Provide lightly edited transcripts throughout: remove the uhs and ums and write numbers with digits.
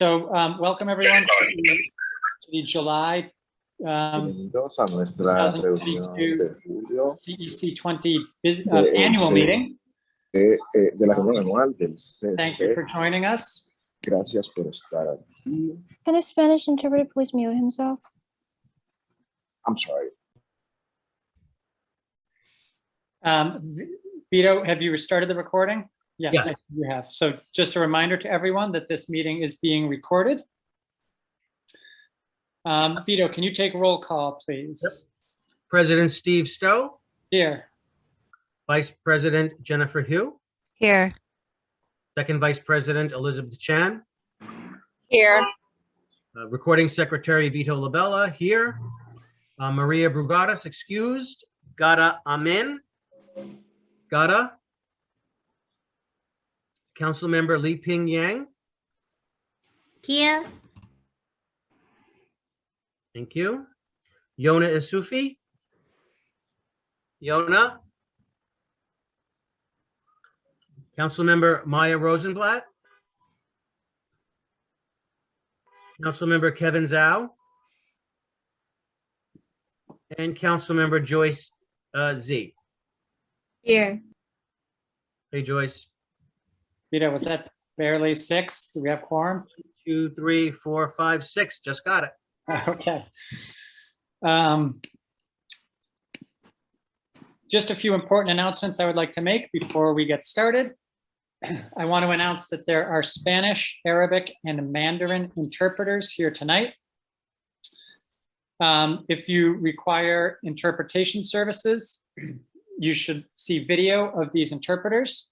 So welcome everyone to the July Bienvenidos a nuestra reunión de julio CEC 20 annual meeting. de la reunión anual del CEC. Thank you for joining us. Gracias por estar aquí. Can the Spanish interpreter please mute himself? I'm sorry. Vito, have you restarted the recording? Yes, Yes. I think you have. So just a reminder to everyone that this meeting is being recorded. Vito, can you take roll call, please? Yep. President Steve Stowe, Here. Vice President Jennifer Hugh, Here. Second Vice President Elizabeth Chan, Here. Recording Secretary Vito Labella here, Maria Brugadas excused, Gada Amin, Gada, Councilmember Li Ping Yang, Here. thank you, Yona Isufi, Yona, Councilmember Maya Rosenblatt, Councilmember Kevin Zhao, and Councilmember Joyce Z. Here. Hey, Joyce. Vito, was that barely 6? Do we have quorum? 2, 3, 4, 5, 6. Just got it. Okay. Just a few important announcements I would like to make before we get started. I want to announce that there are Spanish, Arabic, and Mandarin interpreters here tonight. If you require interpretation services, you should see video of these interpreters.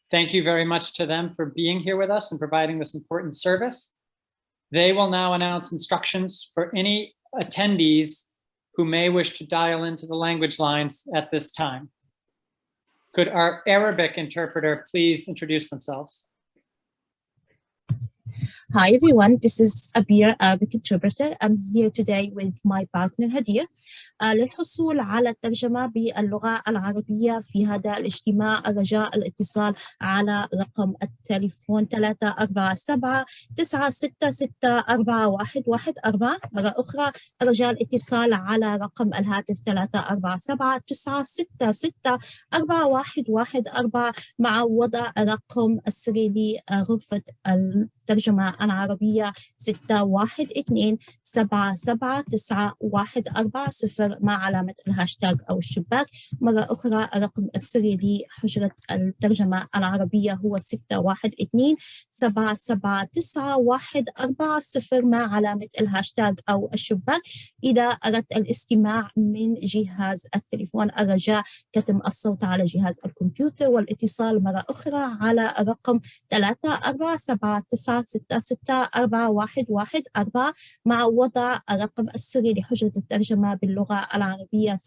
Thank you very much to them for being here with us and providing this important service. They will now announce instructions for any attendees who may wish to dial into the language lines at this time. Could our Arabic interpreter please introduce themselves? Hi everyone, this is Abir, Arabic interpreter. I'm here today with my partner Hadia للحصول على الترجمة باللغة العربية في هذا الاجتماع. رجاء الاتصال على رقم التليفون 347-966-4114. مرة أخرى رجاء الاتصال على رقم الهاتف 347-966-4114 مع وضع رقم السري لغرفة الترجمة العربية 612-779140 مع علامة الهاشتاج أو الشباك. مرة أخرى رقم السري لحجرة الترجمة العربية هو 612-779140 مع علامة الهاشتاج أو الشباك. إذا أردت الاستماع من جهاز التليفون الرجاء كتم الصوت على جهاز الكمبيوتر والاتصال مرة أخرى على رقم 347-966-4114 مع وضع الرقم السري لحجرة الترجمة باللغة العربية 612-779140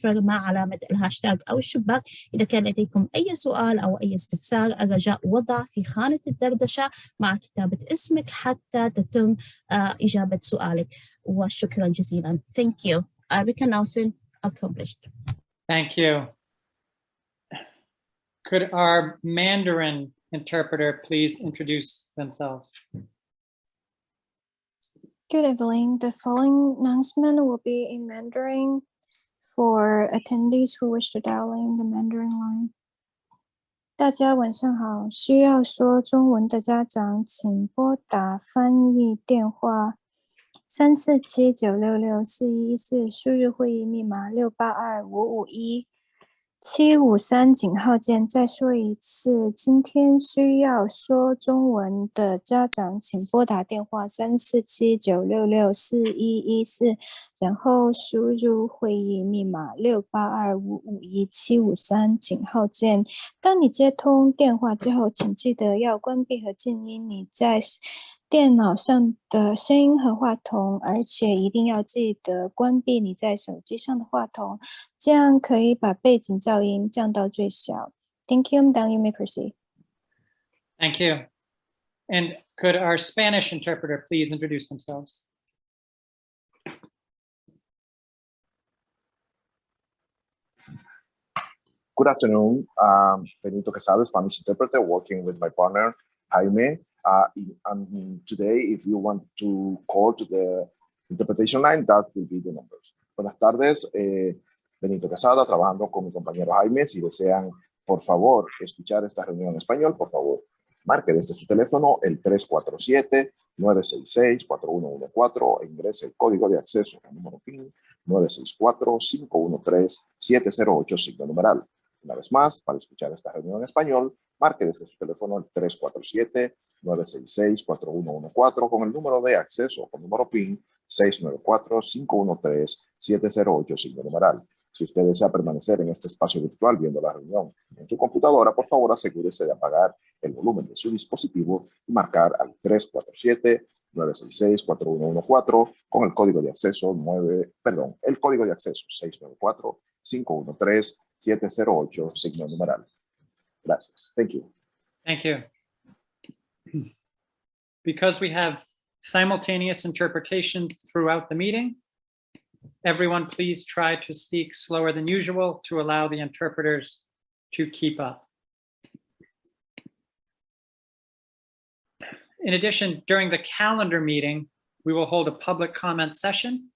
مع علامة الهاشتاج أو الشباك. إذا كان لديكم أي سؤال أو أي استفسار الرجاء وضع في خانة الدردشة مع كتابة اسمك حتى تتم إجابة سؤالك. وشكرا جزيلا. Thank you. Arabic announcement accomplished. Thank you. Could our Mandarin interpreter please introduce themselves? Good evening. The following announcement will be in Mandarin for attendees who wish to dial in the Mandarin line. 大家晚上好，需要说中文的家长请拨打翻译电话347-966-4114，输入会议密码682-551-753井号键。再说一次，今天需要说中文的家长请拨打电话347-966-4114，然后输入会议密码682-551-753井号键。当你接通电话之后，请记得要关闭和静音你在电脑上的声音和话筒，而且一定要记得关闭你在手机上的话筒，这样可以把背景噪音降到最小。Thank you, Madam. You may proceed. Thank you. And could our Spanish interpreter please introduce themselves? Good afternoon. Benito Quesada, Spanish interpreter, working with my partner, Jaime. And today, if you want to call to the interpretation line, that will be the numbers. Buenas tardes, Benito Quesada, trabajando con mi compañero Jaime. Si desean, por favor, escuchar esta reunión en español, por favor, marque desde su teléfono el 347-966-4114 e ingrese el código de acceso al número PIN 964-513-708, signo numeral. Una vez más, para escuchar esta reunión en español, marque desde su teléfono el 347-966-4114 con el número de acceso con número PIN 694-513-708, signo numeral. Si usted desea permanecer en este espacio virtual viendo la reunión en su computadora, por favor asegúrese de apagar el volumen de su dispositivo y marcar al 347-966-4114 con el código de acceso el código de acceso 694-513-708, signo numeral. Gracias. Thank you. Thank you. Because we have simultaneous interpretation throughout the meeting, everyone please try to speak slower than usual to allow the interpreters to keep up. In addition, during the calendar meeting, we will hold a public comment session.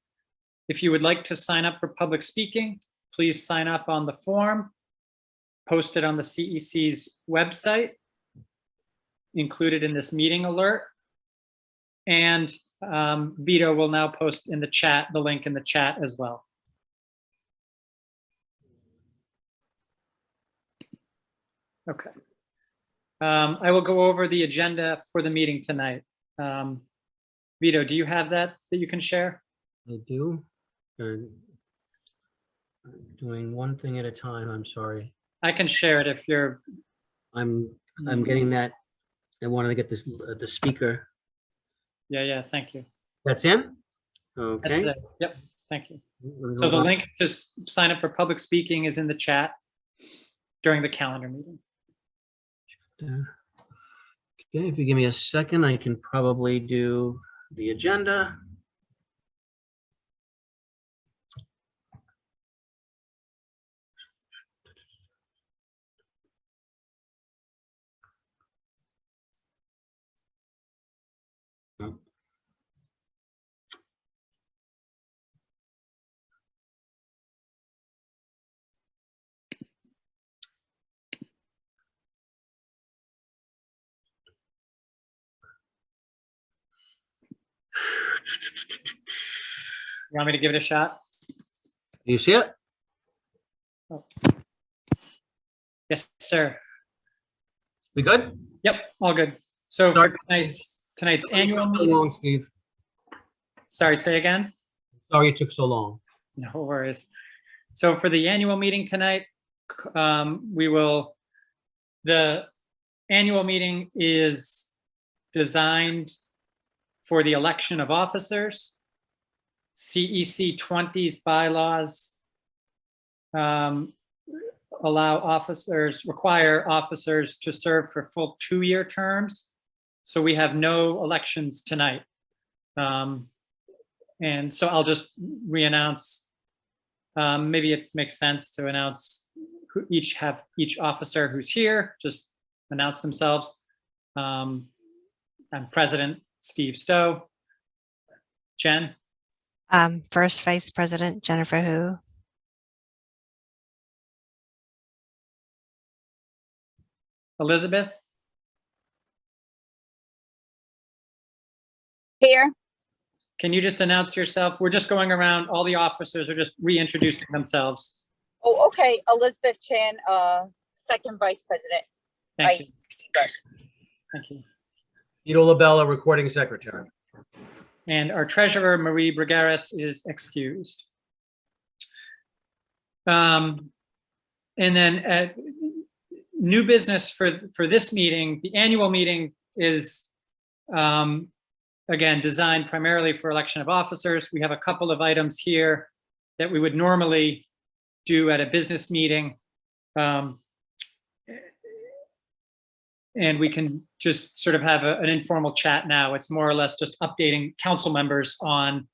If you would like to sign up for public speaking, please sign up on the form posted on the CEC's website, included in this meeting alert. And Vito will now post in the chat, the link in the chat as well. Okay. I will go over the agenda for the meeting tonight. Vito, do you have that you can share? I do. I'm doing one thing at a time. I'm sorry. I can share it if you're. I'm getting that. I wanted to get this the speaker. Yeah, thank you. That's him? Okay. That's it. Yep, thank you. So the link to sign up for public speaking is in the chat during the calendar meeting. Okay, if you give me a second, I can probably do the agenda. You want me to give it a shot? Do you see it? Oh. Yes, sir. We good? Yep, all good. So for tonight's annual So meeting. long, Steve. Sorry, say again? Sorry it took so long. No worries. So for the annual meeting tonight, the annual meeting is designed for the election of officers. CEC 20's bylaws require officers to serve for full 2-year terms. So we have no elections tonight. And so I'll just re-announce, maybe it makes sense to announce each officer who's here, just announce themselves. I'm President Steve Stowe. Jen? First Vice President Jennifer Hu. Elizabeth? Here. Can you just announce yourself? We're just going around. All the officers are just reintroducing themselves. Oh, okay. Elizabeth Chan, second vice president. Thank you. Thank you. Ito Labella, recording secretary. And our treasurer, Marie Bragaris, is excused. And then new business for this meeting, the annual meeting is, again, designed primarily for election of officers. We have a couple of items here that we would normally do at a business meeting. And we can just sort of have an informal chat now. It's more or less just updating council members on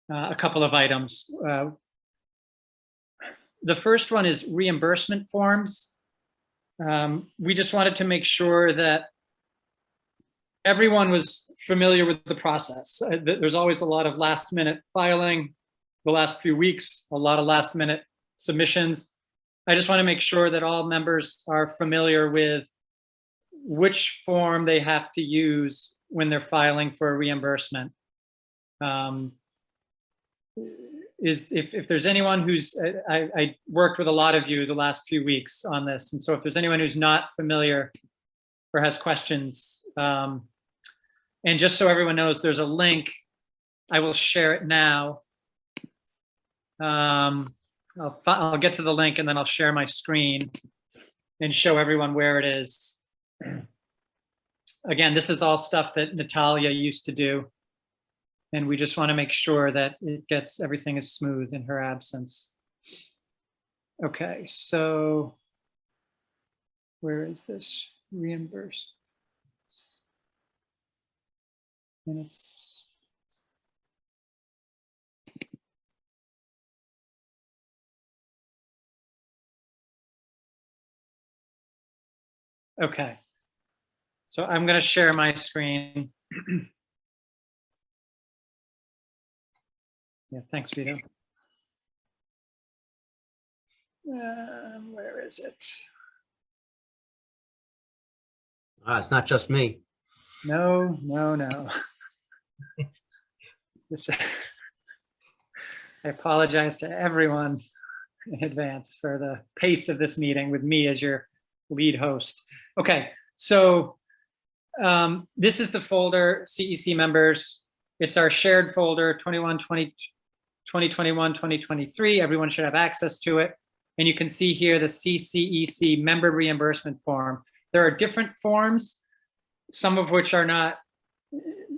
a couple of items. the first one is reimbursement forms. We just wanted to make sure that everyone was familiar with the process. There's always a lot of last minute filing. The last few weeks, a lot of last minute submissions. I just want to make sure that all members are familiar with which form they have to use when they're filing for a reimbursement. If there's anyone who's, I worked with a lot of you the last few weeks on this, and so if there's anyone who's not familiar or has questions, and just so everyone knows, there's a link. I will share it now. I'll get to the link and then I'll share my screen and show everyone where it is. Again, this is all stuff that Natalia used to do. And we just want to make sure that everything is smooth in her absence. Okay, so where is this? Reimburse. And it's, okay, so I'm going to share my screen. Yeah, thanks, Vito. Where is it? It's not just me. No. I apologize to everyone in advance for the pace of this meeting with me as your lead host. Okay, so this is the folder, CEC members. It's our shared folder, 2021, 2023. Everyone should have access to it. And you can see here the CCEC member reimbursement form. There are different forms, some of which are not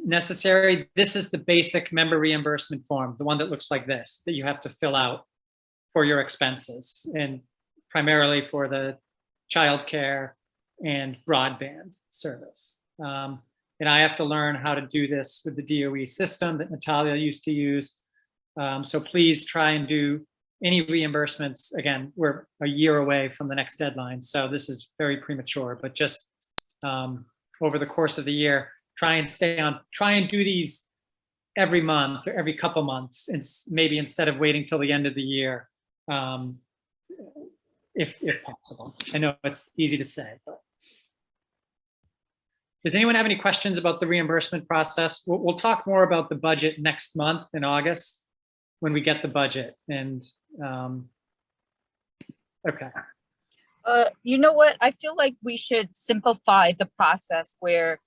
necessary. This is the basic member reimbursement form, the one that looks like this, that you have to fill out for your expenses, and primarily for the childcare and broadband service. And I have to learn how to do this with the DOE system that Natalia used to use. So please try and do any reimbursements. Again, we're a year away from the next deadline, so this is very premature, but just over the course of the year, try and do these every month or every couple months, and maybe instead of waiting till the end of the year, if possible. I know it's easy to say, but. Does anyone have any questions about the reimbursement process? We'll talk more about the budget next month in August when we get the budget. And okay. You know what? I feel like we should simplify the process where,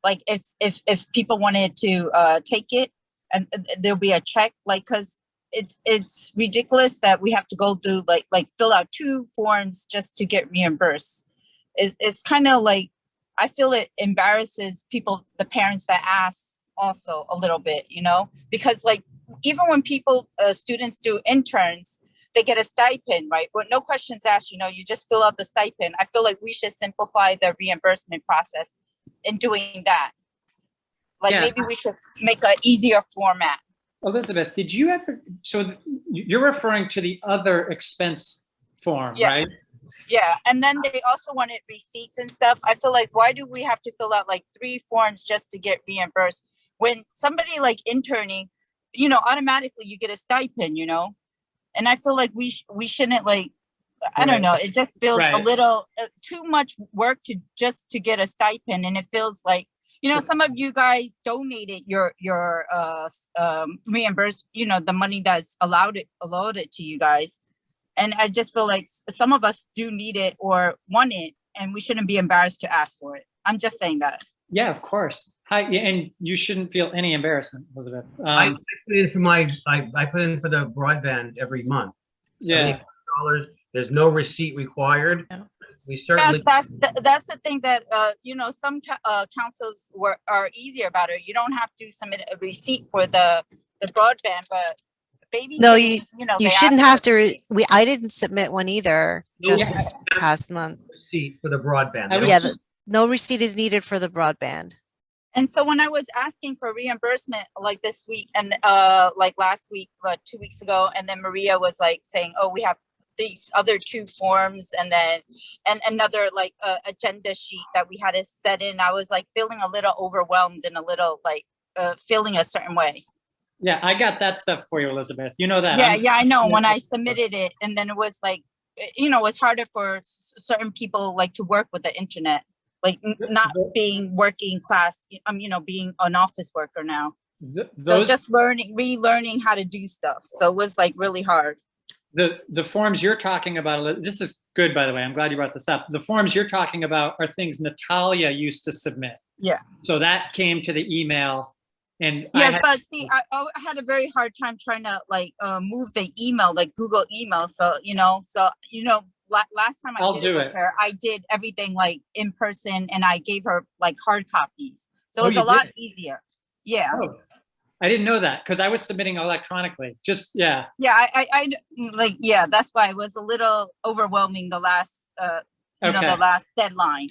like, if people wanted to take it, and there'll be a check, like, because it's ridiculous that we have to go through like fill out 2 forms just to get reimbursed. It's kind of like, I feel it embarrasses people, the parents that ask also a little bit, you know, because like even when students do interns, they get a stipend, right? But no questions asked, you know, you just fill out the stipend. I feel like we should simplify the reimbursement process in doing that. Like maybe we should make an easier format. Elizabeth, did you ever, so you're referring to the other expense form, Yes. right? Yeah, and then they also wanted receipts and stuff. I feel like, why do we have to fill out like 3 forms just to get reimbursed? When somebody like interning, you know, automatically you get a stipend, you know? And I feel like we shouldn't, like, I don't know, it just feels a little too much work to get a stipend. And it feels like, you know, some of you guys donated your reimbursed, you know, the money that's allowed it to you guys. And I just feel like some of us do need it or want it, and we shouldn't be embarrassed to ask for it. I'm just saying that. Yeah, of course. And you shouldn't feel any embarrassment, Elizabeth. I put in for I put in for the broadband every month. Yeah. $75. There's no receipt required. We certainly. That's the thing that you know, some councils are easier about it. You don't have to submit a receipt for the broadband, but baby, No, you know, you shouldn't have to. I didn't submit one either. No, Just this past month. Receipt for the broadband. Yeah, no receipt is needed for the broadband. And so when I was asking for reimbursement, like this week and like last week, 2 weeks ago, and then Maria was like saying, "Oh, we have these other 2 forms, and then another like agenda sheet that we had to set in. I was like feeling a little overwhelmed and a little like feeling a certain way. Yeah, I got that stuff for you, Elizabeth. You know that. Yeah, I know. When I submitted it, and then it was like, it's harder for certain people like to work with the internet, like not being working class. Being an office worker now. So just relearning how to do stuff. So it was like really hard. The forms you're talking about, this is good, by the way. I'm glad you brought this up. The forms you're talking about are things Natalia used to submit. Yeah. So that came to the email. And but see, I had a very hard time trying to like move the email, like Google email. So last time I did it with her, I did everything like in person, and I gave her like hard copies. So it was a lot easier. Yeah. Oh, I didn't know that because I was submitting electronically. Yeah, I that's why it was a little overwhelming the last the last deadline.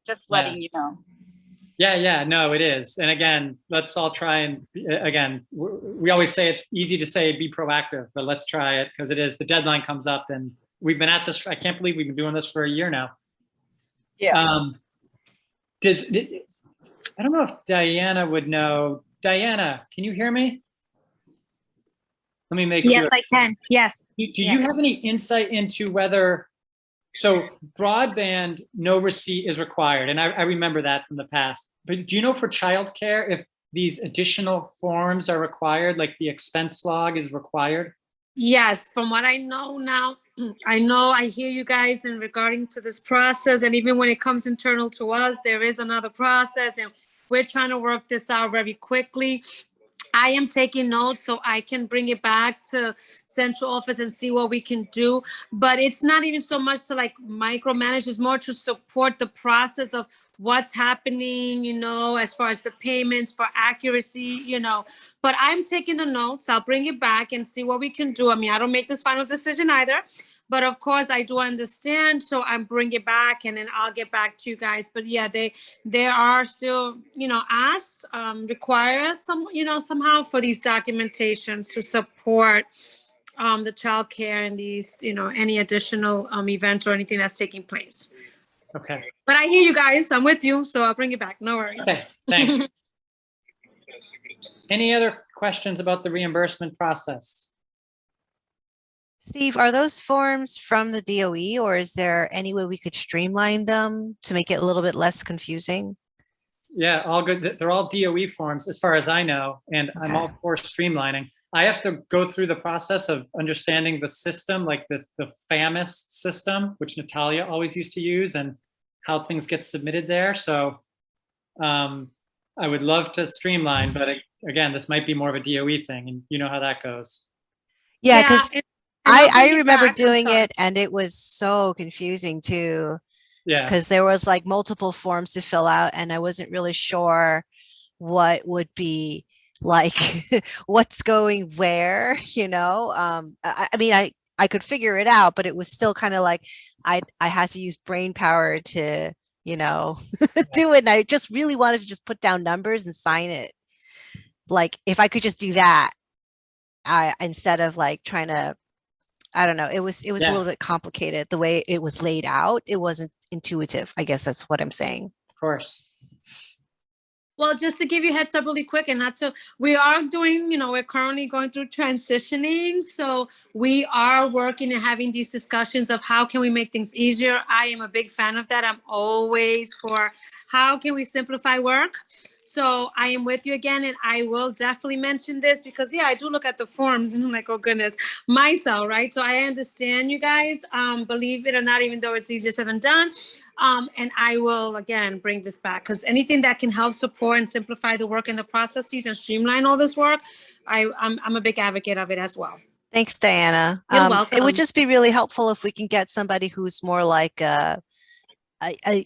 Just letting you know. Yeah, no, it is. And again, let's all try and again, we always say it's easy to say be proactive, but let's try it because it is. The deadline comes up, and we've been at this. I can't believe we've been doing this for a year now. Yeah. I don't know if Diana would know. Diana, can you hear me? Let me make sure. Yes, I can. Yes. Do you have any insight into whether, so broadband, no receipt is required. And I remember that from the past. But do you know for childcare, if these additional forms are required, like the expense log is required? Yes, from what I know now, I hear you guys in regarding to this process. And even when it comes internal to us, there is another process, and we're trying to work this out very quickly. I am taking notes so I can bring it back to central office and see what we can do. But it's not even so much to like micromanage, it's more to support the process of what's happening, as far as the payments for accuracy, But I'm taking the notes. I'll bring it back and see what we can do. I mean, I don't make this final decision either. But of course, I do understand. So I'm bring it back, and then I'll get back to you guys. But yeah, they are still, asked, require some, somehow for these documentations to support the childcare and these, any additional events or anything that's taking place. Okay. But I hear you guys. I'm with you. So I'll bring it back. No worries. Okay, thanks. Any other questions about the reimbursement process? Steve, are those forms from the DOE, or is there any way we could streamline them to make it a little bit less confusing? Yeah, all good. They're all DOE forms as far as I know, and I'm all for streamlining. I have to go through the process of understanding the system, like the FAMIS system, which Natalia always used to use, and how things get submitted there. So I would love to streamline, but again, this might be more of a DOE thing, and you know how that goes. Yeah, because I remember doing it, and it was so confusing too. Yeah. Because there was like multiple forms to fill out, and I wasn't really sure what would be like what's going where, I mean, I could figure it out, but it was still kind of like I had to use brain power to, do it. And I just really wanted to just put down numbers and sign it. Like if I could just do that, instead of like trying to, I don't know, it was a little bit complicated the way it was laid out. It wasn't intuitive. I guess that's what I'm saying. Of course. Well, just to give you a heads up really quick, and we are doing, we're currently going through transitioning. So we are working and having these discussions of how can we make things easier. I am a big fan of that. I'm always for how can we simplify work. So I am with you again, and I will definitely mention this because, I do look at the forms and I'm like, oh goodness, myself, right? So I understand you guys, believe it or not, even though it's easier said than done. And I will, again, bring this back because anything that can help support and simplify the work and the processes and streamline all this work, I'm a big advocate of it as well. Thanks, Diana. You're welcome. It would just be really helpful if we can get somebody who's more like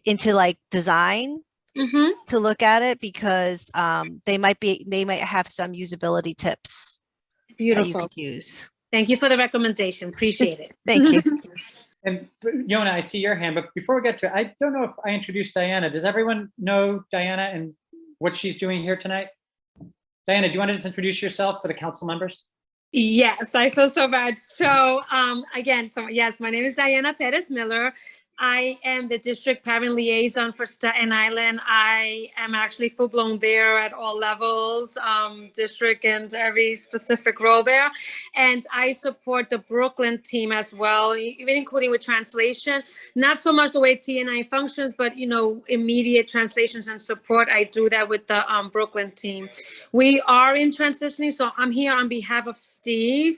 into like design. To look at it because they might have some usability tips. Beautiful. That you could use. Thank you for the recommendation. Appreciate it. Thank you. And Yona, I see your hand, but before we get to it, I don't know if I introduced Diana. Does everyone know Diana and what she's doing here tonight? Diana, do you want to just introduce yourself for the council members? Yes, I feel so bad. So, again, so yes, my name is Diana Perez Miller. I am the district parent liaison for Staten Island. I am actually full blown there at all levels, district and every specific role there. And I support the Brooklyn team as well, even including with translation. Not so much the way TNI functions, but immediate translations and support. I do that with the Brooklyn team. We are in transitioning, so I'm here on behalf of Steve.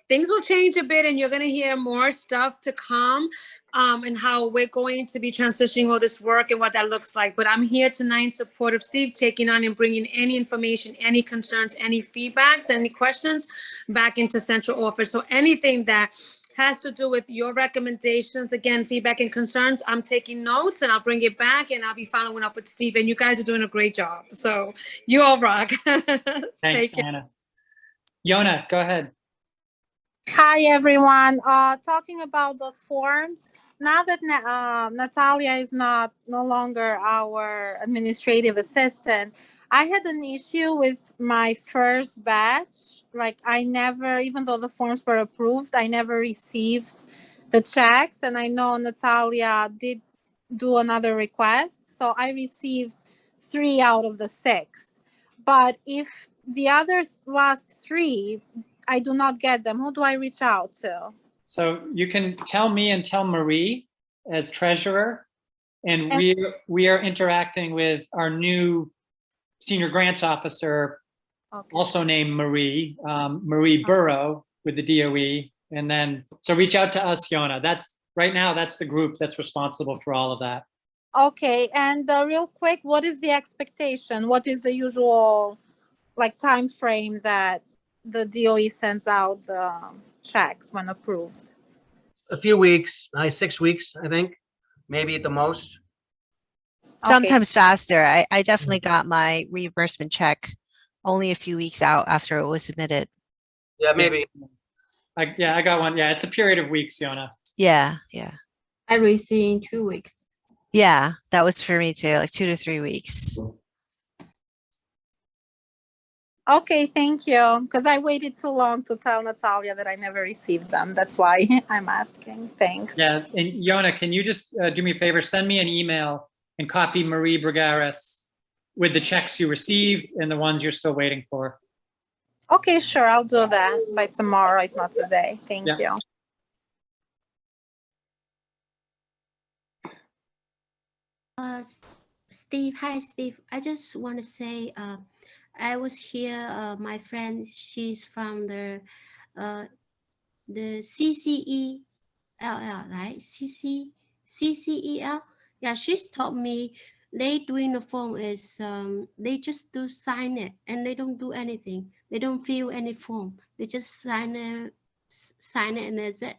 Things will change a bit, and you're going to hear more stuff to come, and how we're going to be transitioning all this work and what that looks like. But I'm here tonight in support of Steve, taking on and bringing any information, any concerns, any feedbacks, any questions back into central office. So anything that has to do with your recommendations, again, feedback and concerns, I'm taking notes and I'll bring it back and I'll be following up with Steve. And you guys are doing a great job. So you all rock. Thanks, Take care. Anna. Yona, go ahead. Hi, everyone. Talking about those forms, now that Natalia is no longer our administrative assistant, I had an issue with my first batch. Like I never, even though the forms were approved, I never received the checks. And I know Natalia did do another request. So I received 3 out of the 6. But if the other last 3, I do not get them, who do I reach out to? So you can tell me and tell Marie as treasurer, and we are interacting with our new senior grants officer, also named Marie, Marie Burrow with the DOE. And then, so reach out to us, Yona. That's right now, that's the group that's responsible for all of that. Okay, and real quick, what is the expectation? What is the usual time frame that the DOE sends out the checks when approved? A few weeks, 6 weeks, I think, maybe at the most. Sometimes faster. I definitely got my reimbursement check only a few weeks out after it was submitted. Yeah, maybe. I got one. Yeah, it's a period of weeks, Yona. Yeah. I received in 2 weeks. Yeah, that was for me too, like 2 to 3 weeks. Okay, thank you. Because I waited too long to tell Natalia that I never received them. That's why I'm asking. Thanks. Yeah, and Yona, can you just do me a favor? Send me an email and copy Marie Bragaris with the checks you received and the ones you're still waiting for. Okay, sure. I'll do that by tomorrow, if not today. Thank you. Steve, hi, Steve. I just want to say, I was here. My friend, she's from the CCELL, right? CCEL. Yeah, she's taught me they doing the form is they just do sign it and they don't do anything. They don't fill any form. They just sign it, and that's it.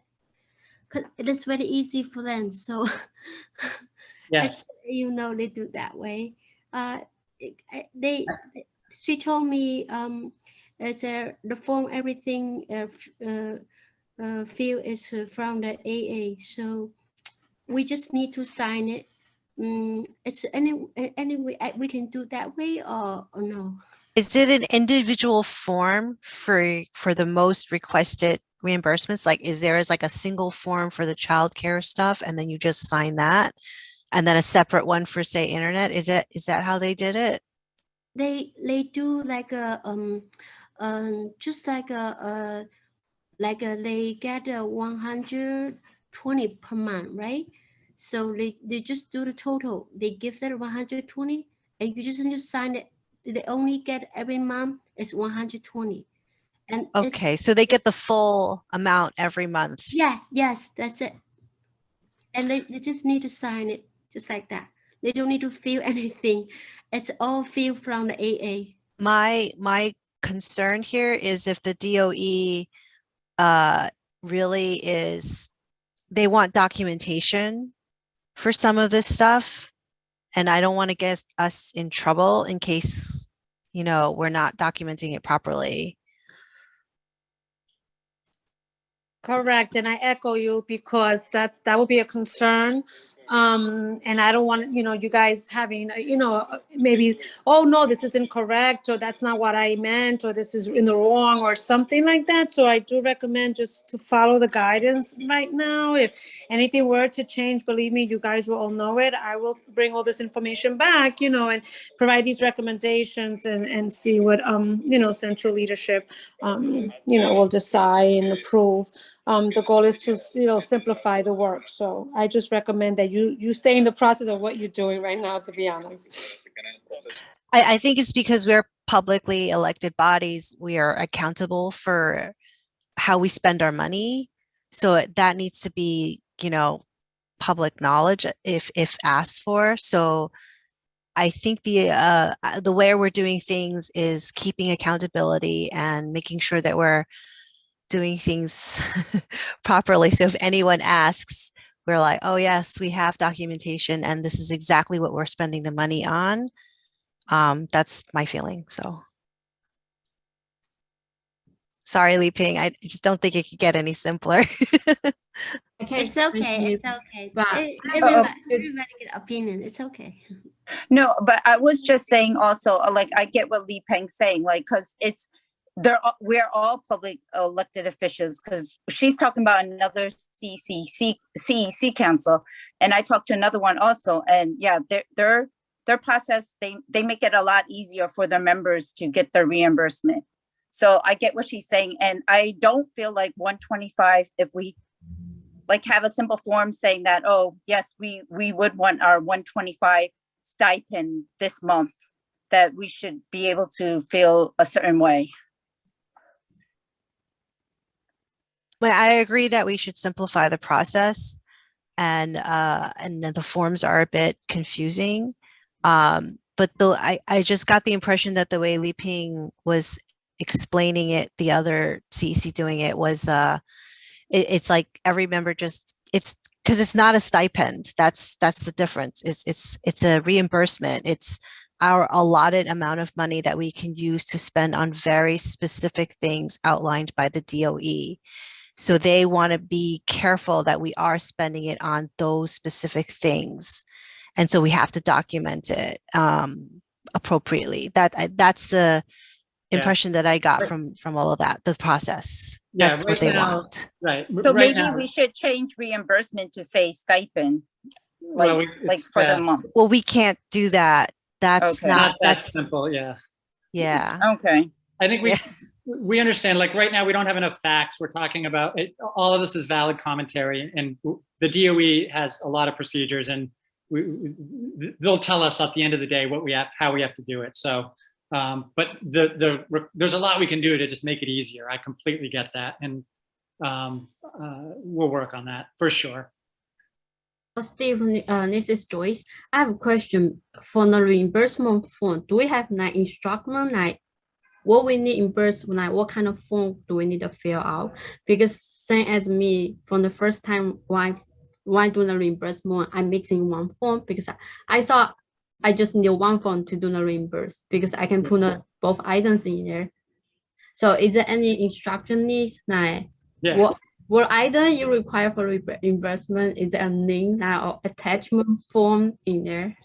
Cause it is very easy for them. So yes, they do that way. She told me the form everything field is from the AA, so we just need to sign it. It's any way we can do that way or no? Is it an individual form for the most requested reimbursements? Like, is there like a single form for the childcare stuff, and then you just sign that, and then a separate one for, say, internet? Is that how they did it? They do like a just like they get 120 per month, right? So they just do the total. They give that 120, and you just need to sign it. They only get every month is 120. And okay, so they get the full amount every month. Yeah, yes, that's it. And they just need to sign it just like that. They don't need to fill anything. It's all filled from the AA. My concern here is if the DOE really is, they want documentation for some of this stuff, and I don't want to get us in trouble in case we're not documenting it properly. Correct, and I echo you because that would be a concern. And I don't want, you guys having, maybe, oh no, this is incorrect, or that's not what I meant, or this is in the wrong, or something like that. So I do recommend just to follow the guidance right now. If anything were to change, believe me, you guys will all know it. I will bring all this information back, and provide these recommendations and see what, central leadership, will decide and approve. The goal is to, simplify the work. So I just recommend that you stay in the process of what you're doing right now, to be honest. I think it's because we're publicly elected bodies. We are accountable for how we spend our money. So that needs to be, public knowledge if asked for. So I think the way we're doing things is keeping accountability and making sure that we're doing things properly. So if anyone asks, we're like, oh yes, we have documentation and this is exactly what we're spending the money on. That's my feeling. So sorry, Li Ping, I just don't think it could get any simpler. Okay, it's okay. It's okay. But Everybody get opinion. It's okay. No, but I was just saying also, like, I get what Li Peng's saying, like, because we're all public elected officials, because she's talking about another CEC council, and I talked to another one also, and yeah, their process, they make it a lot easier for their members to get their reimbursement. So I get what she's saying, and I don't feel like 125, if we like have a simple form saying that, oh yes, we would want our 125 stipend this month, that we should be able to feel a certain way. But I agree that we should simplify the process, and the forms are a bit confusing. But I just got the impression that the way Li Ping was explaining it, the other CEC doing it was it's like every member it's because it's not a stipend. That's the difference. It's a reimbursement. It's our allotted amount of money that we can use to spend on very specific things outlined by the DOE. So they want to be careful that we are spending it on those specific things. And so we have to document it appropriately. That's the impression that I got from all of that, the process. That's what they want. Right. So right maybe now, we should change reimbursement to say stipend, like for the month. Well, we can't do that. That's Okay. not that simple. Yeah. Yeah. Okay. I think we understand, like right now we don't have enough facts. We're talking about it. All of this is valid commentary, and the DOE has a lot of procedures, and they'll tell us at the end of the day how we have to do it. So, but there's a lot we can do to just make it easier. I completely get that, and we'll work on that for sure. Steve, this is Joyce. I have a question for the reimbursement form. Do we have like instruction, like what we need reimbursement, like what kind of form do we need to fill out? Because same as me, from the first time why do the reimbursement, I'm mixing one form because I thought I just need one form to do the reimburse because I can put both items in there. So is there any instruction needs, like what item you require for reimbursement? Is there a link or attachment form in there?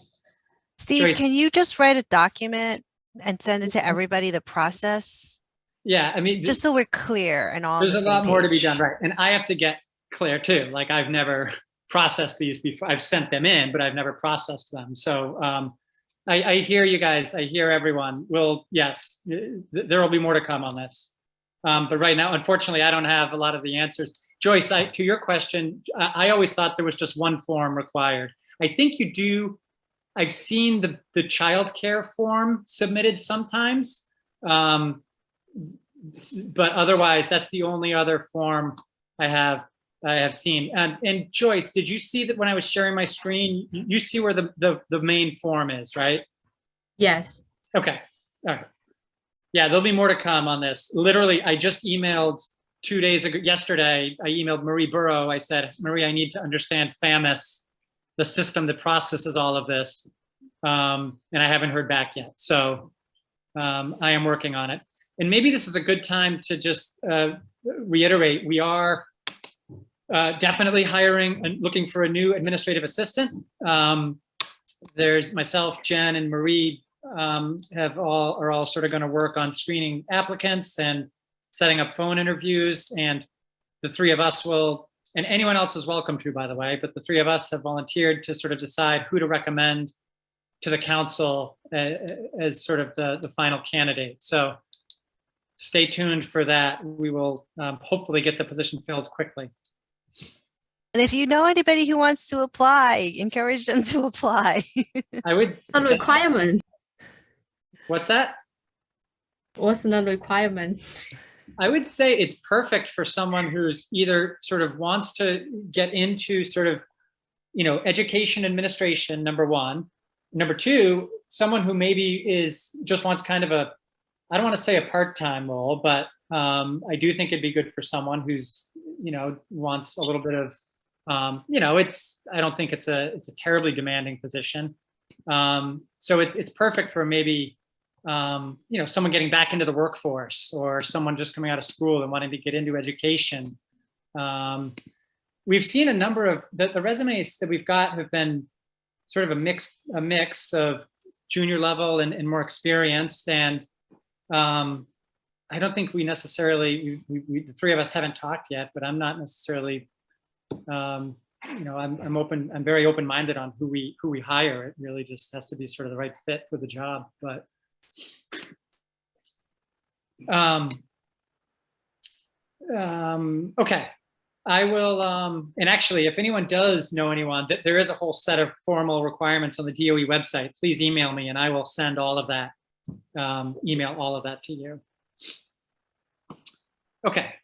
Steve, can you just write a document and send it to everybody, the process? Yeah, I mean, just so we're clear and all. There's a lot more to be done, right? And I have to get clear too. Like I've never processed these before. I've sent them in, but I've never processed them. So I hear you guys. I hear everyone. Well, yes, there will be more to come on this. But right now, unfortunately, I don't have a lot of the answers. Joyce, to your question, I always thought there was just one form required. I think you do. I've seen the child care form submitted sometimes, but otherwise, that's the only other form I have seen. And Joyce, did you see that when I was sharing my screen? You see where the main form is, right? Yes. Okay. All right. Yeah, there'll be more to come on this. Literally, I just emailed 2 days ago, yesterday, I emailed Marie Burrow. I said, Marie, I need to understand FAMIS, the system that processes all of this. And I haven't heard back yet. So I am working on it. And maybe this is a good time to just reiterate, we are Definitely hiring and looking for a new administrative assistant. There's myself, Jen, and Marie are all sort of going to work on screening applicants and setting up phone interviews. And the three of us will, and anyone else is welcome to, by the way, but the three of us have volunteered to sort of decide who to recommend to the council as sort of the final candidate. So stay tuned for that. We will hopefully get the position filled quickly. And if you know anybody who wants to apply, encourage them to apply. I would. A requirement. What's that? What's the requirement? I would say it's perfect for someone who's either sort of wants to get into sort of, you know, education administration, number one. Number two, someone who maybe just wants kind of a, I don't want to say a part-time role, but I do think it'd be good for someone who's, you know, wants a little bit of, you know, I don't think it's a terribly demanding position. So it's perfect for maybe, you know, someone getting back into the workforce or someone just coming out of school and wanting to get into education. We've seen a number of the resumes that we've got have been sort of a mix of junior level and more experienced. And I don't think we necessarily, the three of us haven't talked yet, but I'm not necessarily, you know, I'm very open-minded on who we hire. It really just has to be sort of the right fit for the job. But okay, I will, and actually, if anyone does know anyone, there is a whole set of formal requirements on the DOE website. Please email me and I will send all of that, email all of that to you. Okay,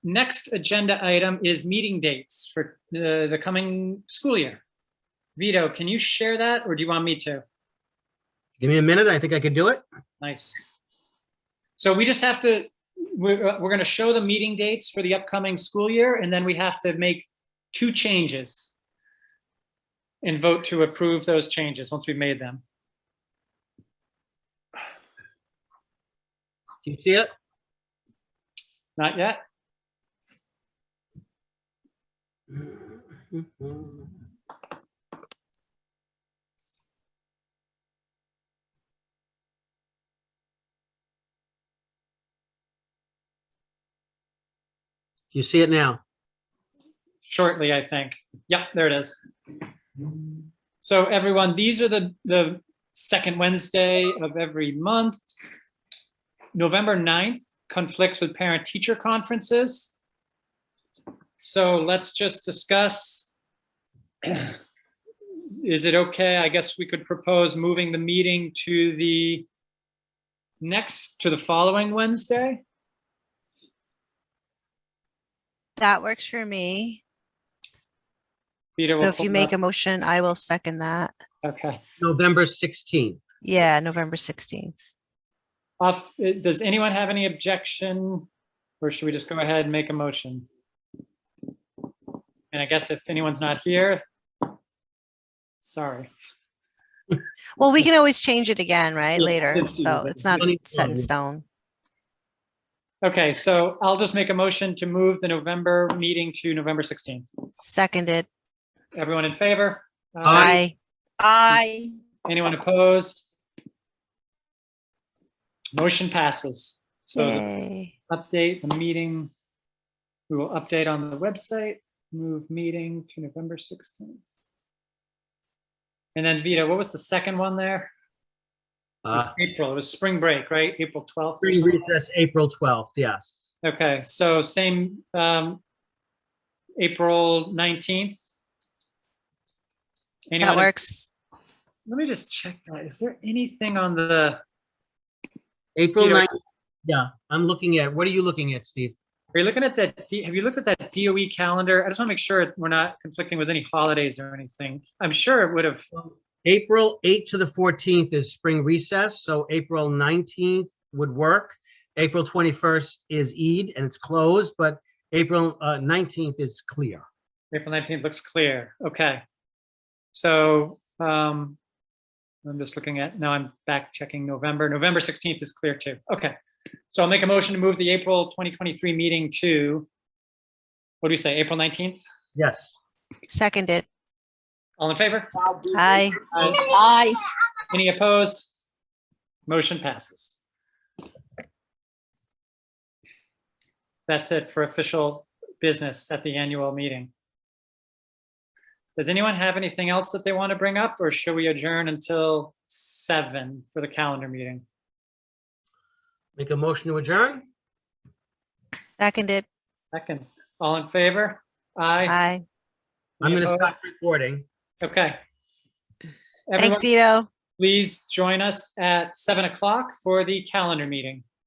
next agenda item is meeting dates for the coming school year. Vito, can you share that or do you want me to? Give me a minute. I think I could do it. Nice. So we just have to, we're going to show the meeting dates for the upcoming school year, and then we have to make 2 changes and vote to approve those changes once we've made them. Do you see it? Not yet? You see it now? Shortly, I think. Yep, there it is. So everyone, these are the second Wednesday of every month. November 9th conflicts with parent-teacher conferences. So let's just discuss, is it okay? I guess we could propose moving the meeting to the following Wednesday. That works for me. Peter will So if you pull make that- a motion, I will second that. Okay. November 16th. Yeah, November 16th. Does anyone have any objection, or should we just go ahead and make a motion? And I guess if anyone's not here, sorry. Well, we can always change it again, right? Yeah, Later. it's So easy. it's not set in stone. Okay, so I'll just make a motion to move the November meeting to November 16th. Seconded. Everyone in favor? Aye. Aye. Anyone opposed? Motion passes. So the Yay. update the meeting, we will update on the website, move meeting to November 16th. And then Vito, what was the second one there? It was April, it was spring break, right? April 12th. or Spring something? recess, April 12th, yes. Okay, so same, April 19th. That Anyone- works. Let me just check that. Is there anything on the, April Peter. 9th, yeah, I'm looking at, what are you looking at, Steve? are you looking at that, have you looked at that DOE calendar? I just want to make sure we're not conflicting with any holidays or anything. I'm sure it would have, April 8th to the 14th is spring recess, so April 19th would work. April 21st is Eid and it's closed, but April 19th is clear. April 19th looks clear. Okay. So I'm just looking at, now I'm back checking November. November 16th is clear too. Okay. So I'll make a motion to move the April 2023 meeting to what do we say, April 19th? Yes. Seconded. All in favor? Aye. Aye. Any opposed? Motion passes. That's it for official business at the annual meeting. Does anyone have anything else that they want to bring up, or should we adjourn until 7 for the calendar meeting? Make a motion to adjourn? Seconded. Second, all in favor? Aye. Aye. I'm Any going to opposed? stop recording. Okay. Thanks, Everyone, Vito. please join us at 7 o'clock for the calendar meeting.